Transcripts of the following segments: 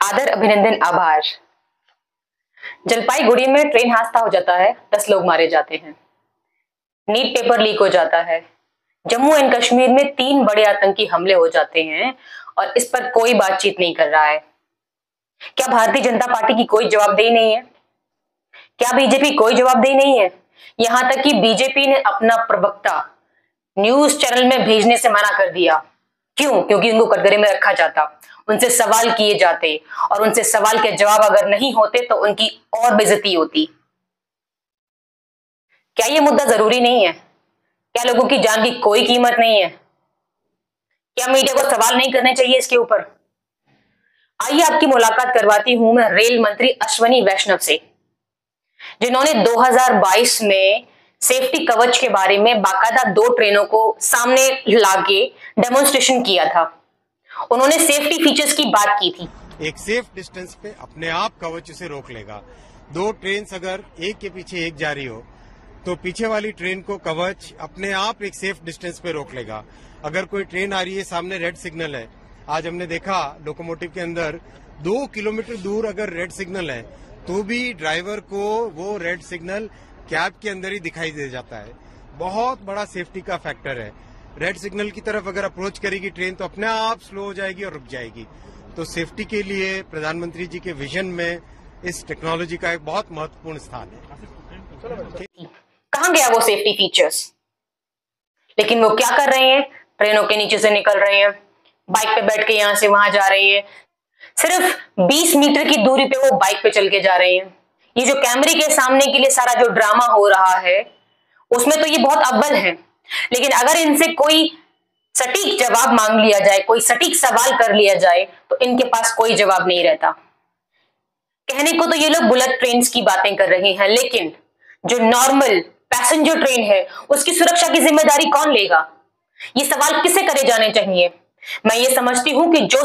आदर, अभिनंदन, आभार। जलपाईगुड़ी में ट्रेन हादसा हो जाता है, 10 लोग मारे जाते हैं। नीट पेपर लीक हो जाता है। जम्मू एंड कश्मीर में 3 बड़े आतंकी हमले हो जाते हैं और इस पर कोई बातचीत नहीं कर रहा है। क्या भारतीय जनता पार्टी की कोई जवाबदेही नहीं है? क्या बीजेपी कोई जवाबदेही नहीं है? यहां तक कि बीजेपी ने अपना प्रवक्ता न्यूज चैनल में भेजने से मना कर दिया। क्यों? क्योंकि उनको कटघरे में रखा जाता, उनसे सवाल किए जाते और उनसे सवाल के जवाब अगर नहीं होते तो उनकी और बेइज्जती होती। क्या ये मुद्दा जरूरी नहीं है? क्या लोगों की जान की कोई कीमत नहीं है? क्या मीडिया को सवाल नहीं करने चाहिए इसके ऊपर? आइए आपकी मुलाकात करवाती हूं मैं रेल मंत्री अश्वनी वैष्णव से, जिन्होंने 2022 में सेफ्टी कवच के बारे में बाकायदा 2 ट्रेनों को सामने लाके डेमोन्स्ट्रेशन किया था। उन्होंने सेफ्टी फीचर्स की बात की थी। एक सेफ डिस्टेंस पे अपने आप कवच उसे रोक लेगा। 2 ट्रेन अगर एक के पीछे एक जा रही हो तो पीछे वाली ट्रेन को कवच अपने आप एक सेफ डिस्टेंस पे रोक लेगा। अगर कोई ट्रेन आ रही है, सामने रेड सिग्नल है, आज हमने देखा लोकोमोटिव के अंदर 2 किलोमीटर दूर अगर रेड सिग्नल है तो भी ड्राइवर को वो रेड सिग्नल कैब के अंदर ही दिखाई दे जाता है। बहुत बड़ा सेफ्टी का फैक्टर है। रेड सिग्नल की तरफ अगर अप्रोच करेगी ट्रेन तो अपने आप स्लो हो जाएगी और रुक जाएगी। तो सेफ्टी के लिए प्रधानमंत्री जी के विजन में इस टेक्नोलॉजी का एक बहुत महत्वपूर्ण स्थान है। कहां गया वो सेफ्टी फीचर्स? लेकिन वो क्या कर रहे हैं? ट्रेनों के नीचे से निकल रहे हैं, बाइक पे बैठ के यहां से वहां जा रहे हैं, सिर्फ 20 मीटर की दूरी पे वो बाइक पे चल के जा रहे हैं। ये जो कैमरे के सामने के लिए सारा जो ड्रामा हो रहा है उसमें तो ये बहुत अव्वल है, लेकिन अगर इनसे कोई सटीक जवाब मांग लिया जाए, कोई सटीक सवाल कर लिया जाए तो इनके पास कोई जवाब नहीं रहता। कहने को तो ये लोग बुलेट ट्रेन की बातें कर रहे हैं, लेकिन जो नॉर्मल पैसेंजर ट्रेन है उसकी सुरक्षा की जिम्मेदारी कौन लेगा? ये सवाल किसे करे जाने चाहिए? मैं ये समझती हूं कि जो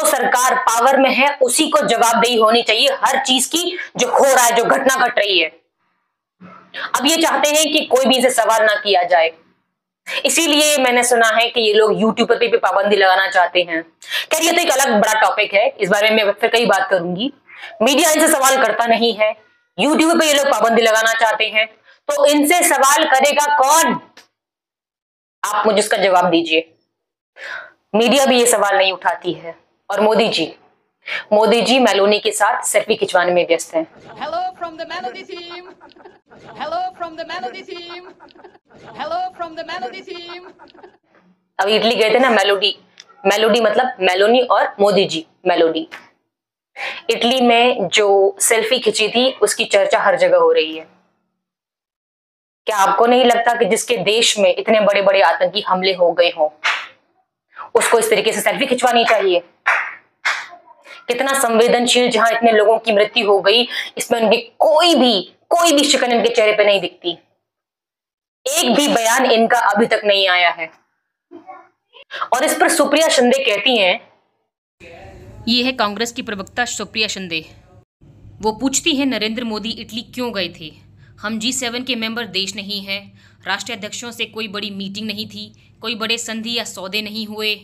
सरकार पावर में है उसी को जवाबदेही होनी चाहिए हर चीज की जो हो रहा है, जो घटना घट रही है। अब ये चाहते हैं कि कोई भी इसे सवाल ना किया जाए, इसीलिए मैंने सुना है कि ये लोग यूट्यूब पे पाबंदी लगाना चाहते हैं। खैर ये तो एक अलग बड़ा टॉपिक है, इस बारे में मैं फिर कई बात करूंगी। मीडिया इनसे सवाल करता नहीं है, यूट्यूब पे ये लोग पाबंदी लगाना चाहते हैं, तो इनसे सवाल करेगा कौन? आप मुझे इसका जवाब दीजिए। मीडिया भी ये सवाल नहीं उठाती है और मोदी जी मेलोनी के साथ सेल्फी खिंचवाने में व्यस्त हैं। Hello from the melody team, hello from the melody team, hello from the melody team. अब इटली गए थे ना, मेलोडी मतलब मेलोनी और मोदी जी मेलोडी। इटली में जो सेल्फी खिंची थी उसकी चर्चा हर जगह हो रही है। क्या आपको नहीं लगता कि जिसके देश में इतने बड़े बड़े आतंकी हमले हो गए हों उसको इस तरीके से सेल्फी खिंचवानी चाहिए? कितना संवेदनशील, जहां इतने लोगों की मृत्यु हो गई, इसमें उनकी कोई भी शिकन इनके चेहरे पे नहीं दिखती। एक भी बयान इनका अभी तक नहीं आया है। और इस पर सुप्रिया शिंदे कहती हैं, ये है कांग्रेस की प्रवक्ता सुप्रिया शिंदे। वो पूछती है नरेंद्र मोदी इटली क्यों गए थे? हम G7 के मेंबर देश नहीं हैं, राष्ट्रीय अध्यक्षों से कोई बड़ी मीटिंग नहीं थी, कोई बड़े संधि या सौदे नहीं हुए,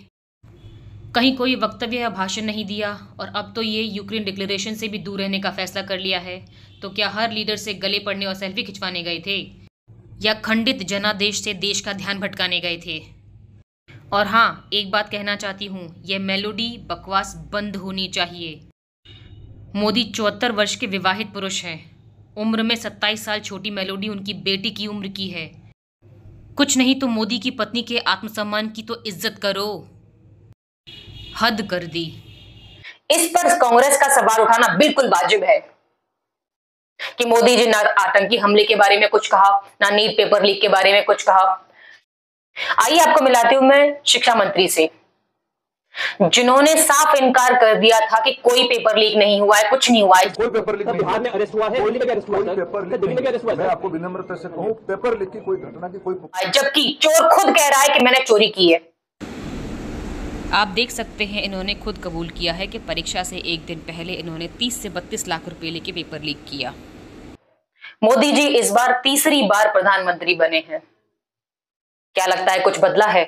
कहीं कोई वक्तव्य या भाषण नहीं दिया, और अब तो ये यूक्रेन डिक्लेरेशन से भी दूर रहने का फैसला कर लिया है। तो क्या हर लीडर से गले पड़ने और सेल्फी खिंचवाने गए थे, या खंडित जनादेश से देश का ध्यान भटकाने गए थे? और हाँ, एक बात कहना चाहती हूँ, यह मेलोडी बकवास बंद होनी चाहिए। मोदी 74 वर्ष के विवाहित पुरुष हैं। उम्र में 27 साल छोटी मेलोडी उनकी बेटी की उम्र की है। कुछ नहीं तो मोदी की पत्नी के आत्मसम्मान की तो इज्जत करो। हद कर दी। इस पर कांग्रेस का सवाल उठाना बिल्कुल वाजिब है कि मोदी जी ना आतंकी हमले के बारे में कुछ कहा, ना नीट पेपर लीक के बारे में कुछ कहा। आइए आपको मिलाती हूं मैं शिक्षा मंत्री से, जिन्होंने साफ इनकार कर दिया था कि कोई पेपर लीक नहीं हुआ है, कुछ नहीं हुआ है। कोई पेपर लीक नहीं, बिहार में अरेस्ट हुआ है, दिल्ली में अरेस्ट हुआ है, पेपर लीक दिल्ली में अरेस्ट हुआ है। मैं आपको विनम्रता से कहूं, पेपर लीक की कोई घटना की कोई, जबकि चोर खुद कह रहा है कि मैंने चोरी की है। आप देख सकते हैं, इन्होंने खुद कबूल किया है कि परीक्षा से एक दिन पहले इन्होंने 30 से 32 लाख रुपए लेके पेपर लीक किया। मोदी जी इस बार तीसरी बार प्रधानमंत्री बने हैं। क्या लगता है कुछ बदला है?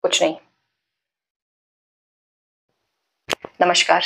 कुछ नहीं। नमस्कार।